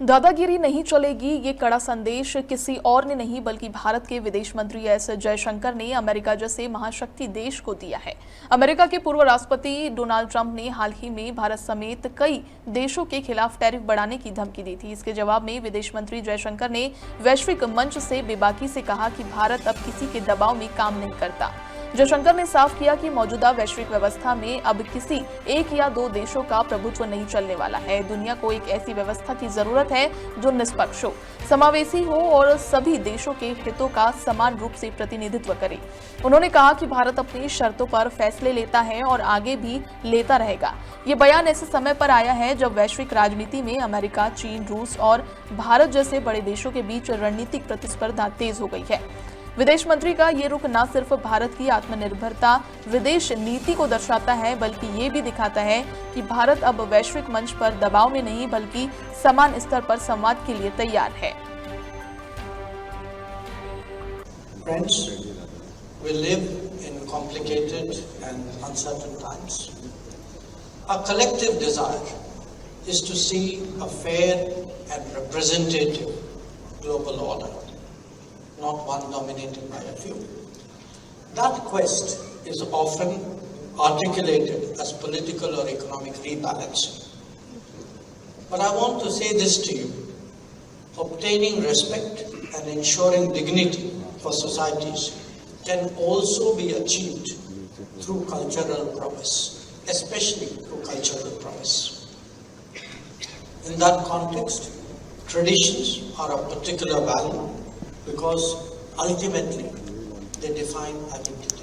दादागिरी नहीं चलेगी, ये कड़ा संदेश किसी और ने नहीं बल्कि भारत के विदेश मंत्री एस जयशंकर ने अमेरिका जैसे महाशक्ति देश को दिया है। अमेरिका के पूर्व राष्ट्रपति डोनाल्ड ट्रंप ने हाल ही में भारत समेत कई देशों के खिलाफ टैरिफ बढ़ाने की धमकी दी थी। इसके जवाब में विदेश मंत्री जयशंकर ने वैश्विक मंच से बेबाकी से कहा कि भारत अब किसी के दबाव में काम नहीं करता। जयशंकर ने साफ किया कि मौजूदा वैश्विक व्यवस्था में अब किसी एक या दो देशों का प्रभुत्व नहीं चलने वाला है। दुनिया को एक ऐसी व्यवस्था की जरूरत है जो निष्पक्ष हो, समावेशी हो और सभी देशों के हितों का समान रूप से प्रतिनिधित्व करे। उन्होंने कहा कि भारत अपनी शर्तों पर फैसले लेता है और आगे भी लेता रहेगा। ये बयान ऐसे समय पर आया है जब वैश्विक राजनीति में अमेरिका, चीन, रूस और भारत जैसे बड़े देशों के बीच रणनीतिक प्रतिस्पर्धा तेज हो गई है। विदेश मंत्री का ये रुख न सिर्फ भारत की आत्मनिर्भरता विदेश नीति को दर्शाता है, बल्कि ये भी दिखाता है कि भारत अब वैश्विक मंच पर दबाव में नहीं बल्कि समान स्तर पर संवाद के लिए तैयार है। Friends, we live in complicated and uncertain times. Our collective desire is to see a fair and representative global order, not one dominated by a few. That quest is often articulated as political or economic rebalancing. But I want to say this to you: obtaining respect and ensuring dignity for societies can also be achieved through cultural prowess, especially through cultural prowess. In that context, traditions are of particular value because ultimately they define identity.